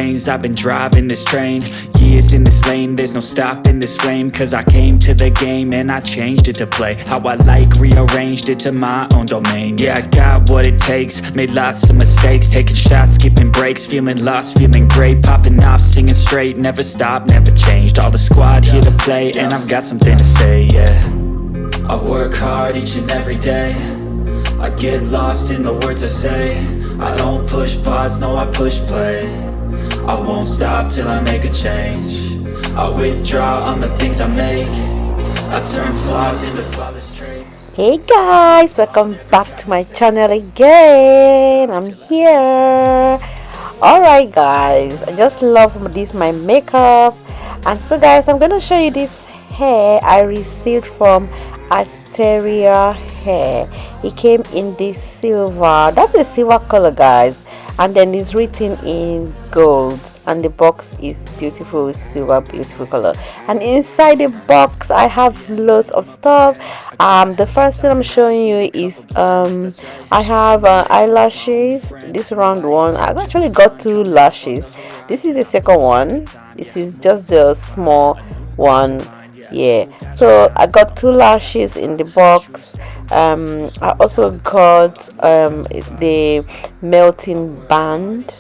lanes, I've been driving this train. Years in this lane, there's no stopping this flame. Cause I came to the game and I changed it to play how I like, rearranged it to my own domain. Yeah, I got what it takes, made lots of mistakes, taking shots, skipping breaks, feeling lost, feeling great, popping off, singing straight, never stopped, never changed. All the squad here to play, and I've got something to say, yeah. I work hard each and every day, I get lost in the words I say. I don't push pause, no I push play. I won't stop till I make a change. I withdraw on the things I make. I turn flaws into flawless traits. Hey guys, welcome back to my channel again. I'm here. Alright guys, I just love this my makeup. And so guys, I'm gonna show you this hair I received from Asteria hair. It came in this silver, that's a silver color guys, and then it's written in gold, and the box is beautiful silver, beautiful color. And inside the box I have loads of stuff. The first thing I'm showing you is I have eyelashes. This round one, I've actually got 2 lashes. This is the second one, this is just the small one. Yeah, so I got 2 lashes in the box. I also got the melting band.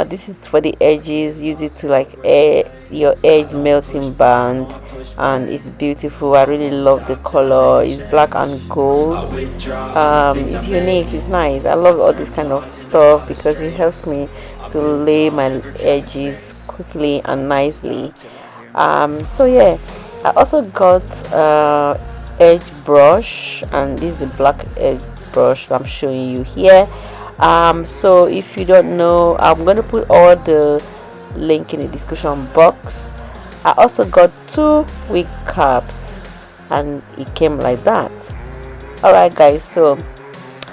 This is for the edges, use it to like your edge melting band, and it's beautiful. I really love the color. It's black and gold. It's unique, it's nice. I love all this kind of stuff because it helps me to lay my edges quickly and nicely. So yeah, I also got edge brush, and this is the black edge brush I'm showing you here. So if you don't know, I'm going to put all the link in the description box. I also got 2 wig caps, and it came like that. Alright guys, so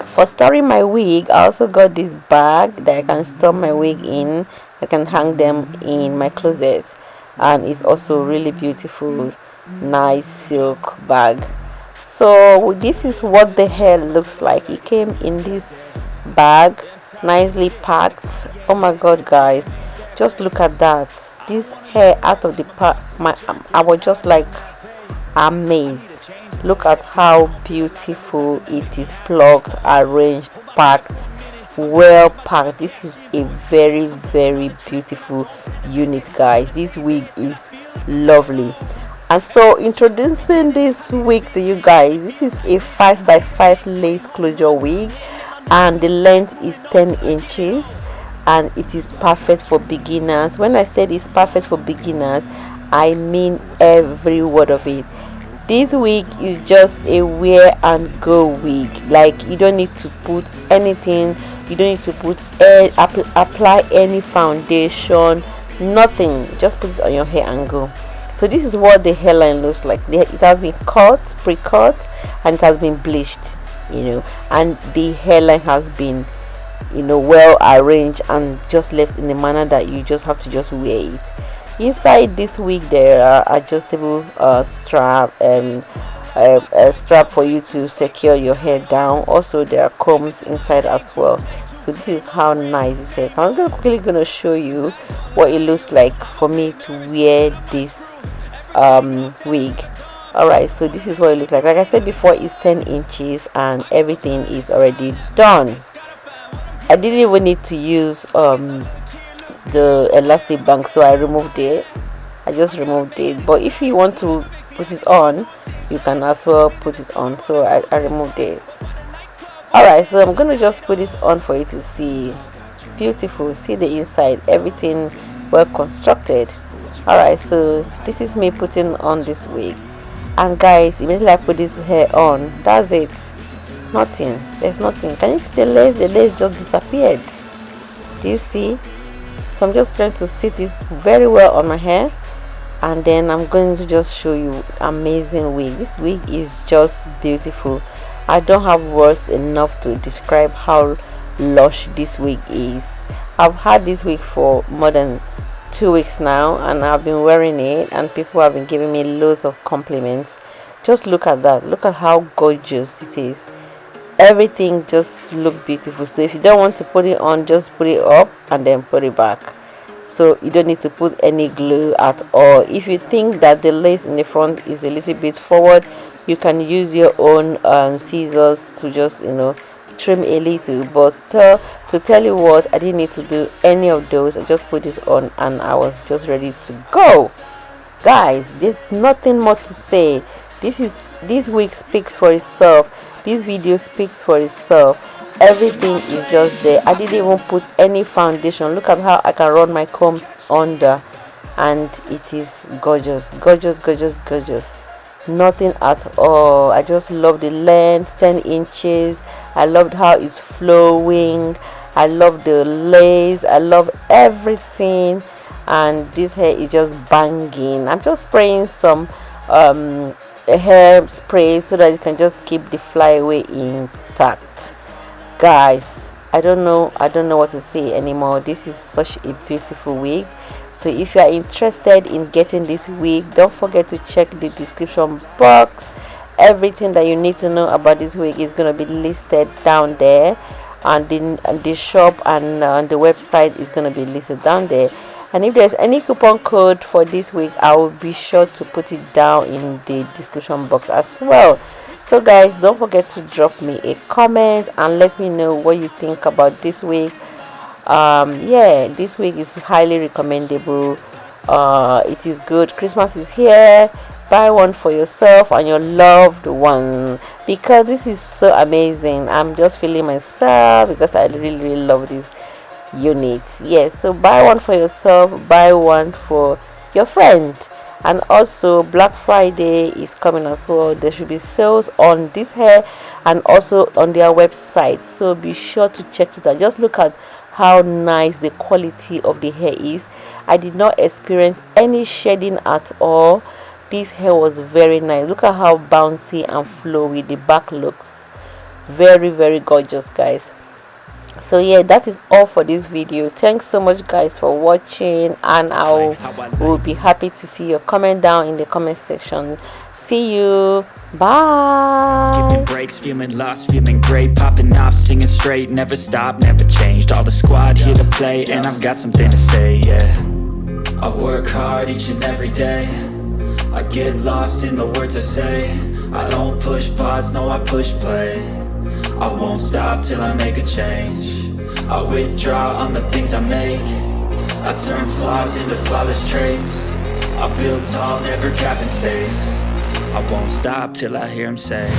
for storing my wig, I also got this bag that I can store my wig in. I can hang them in my closet, and it's also really beautiful, nice silk bag. So this is what the hair looks like. It came in this bag, nicely packed. Oh my god guys, just look at that. This hair out of the pack, I was just like amazed. Look at how beautiful it is, plucked, arranged, packed, well packed. This is a very beautiful unit guys. This wig is lovely. And so introducing this wig to you guys, this is a 5x5 lace closure wig, and the length is 10 inches, and it is perfect for beginners. When I said it's perfect for beginners, I mean every word of it. This wig is just a wear and go wig. Like, you don't need to put anything, you don't need to put apply any foundation, nothing. Just put it on your hair and go. So this is what the hairline looks like. It has been cut, pre-cut, and it has been bleached, you know, and the hairline has been, you know, well arranged and just left in a manner that you just have to just wear it. Inside this wig there are adjustable strap for you to secure your hair down. Also there are combs inside as well. So this is how nice it is. I'm quickly gonna show you what it looks like for me to wear this wig. Alright, so this is what it looks like. Like I said before, it's 10 inches and everything is already done. I didn't even need to use the elastic band, so I removed it. I just removed it, but if you want to put it on, you can as well put it on. So I removed it. Alright, so I'm gonna just put this on for you to see. Beautiful. See the inside, everything well constructed. Alright, so this is me putting on this wig, and guys, immediately I put this hair on, that's it. Nothing, there's nothing. Can you see the lace? The lace just disappeared. Do you see? So I'm just going to sit this very well on my hair, and then I'm going to just show you amazing wig. This wig is just beautiful. I don't have words enough to describe how lush this wig is. I've had this wig for more than 2 weeks now, and I've been wearing it, and people have been giving me loads of compliments. Just look at that. Look at how gorgeous it is. Everything just look beautiful. So if you don't want to put it on, just put it up and then put it back. so you don't need to put any glue at all. If you think that the lace in the front is a little bit forward, you can use your own scissors to just trim a little. But to tell you what, I didn't need to do any of those. I just put this on and I was just ready to go. Guys, there's nothing more to say. This week speaks for itself. This video speaks for itself. Everything is just there. I didn't even put any foundation. Look at how I can run my comb under, and it is gorgeous, gorgeous, gorgeous, gorgeous. Nothing at all. I just love the length, 10 inches. I loved how it's flowing. I love the lace. I love everything, and this hair is just banging. I'm just spraying some hair spray so that it can just keep the flyaway intact. Guys, I don't know what to say anymore. This is such a beautiful wig. So if you are interested in getting this wig, don't forget to check the description box. Everything that you need to know about this wig is going to be listed down there, and the shop and the website is going to be listed down there. And if there's any coupon code for this week, I will be sure to put it down in the description box as well. So guys, don't forget to drop me a comment and let me know what you think about this week. Yeah, this week is highly recommendable. It is good. Christmas is here. Buy one for yourself and your loved one, because this is so amazing. I'm just feeling myself because I really love this unit. Yes, so buy one for yourself, buy one for your friend. And also Black Friday is coming as well. There should be sales on this hair and also on their website, so be sure to check it out. Just look at how nice the quality of the hair is. I did not experience any shedding at all. This hair was very nice. Look at how bouncy and flowy the back looks. Very gorgeous, guys. So yeah, that is all for this video. Thanks so much guys for watching, and I will be happy to see your comment down in the comment section. See you, bye. Skipping breaks, feeling lost, feeling great, popping off, singing straight, never stopped, never changed. All the squad here to play, and I've got something to say. Yeah, I work hard each and every day. I get lost in the words I say. I don't push pause, no, I push play. I won't stop till I make a change. I withdraw on the things I make. I turn flaws into flawless traits. I build tall, never capped in space. I won't stop till I hear him say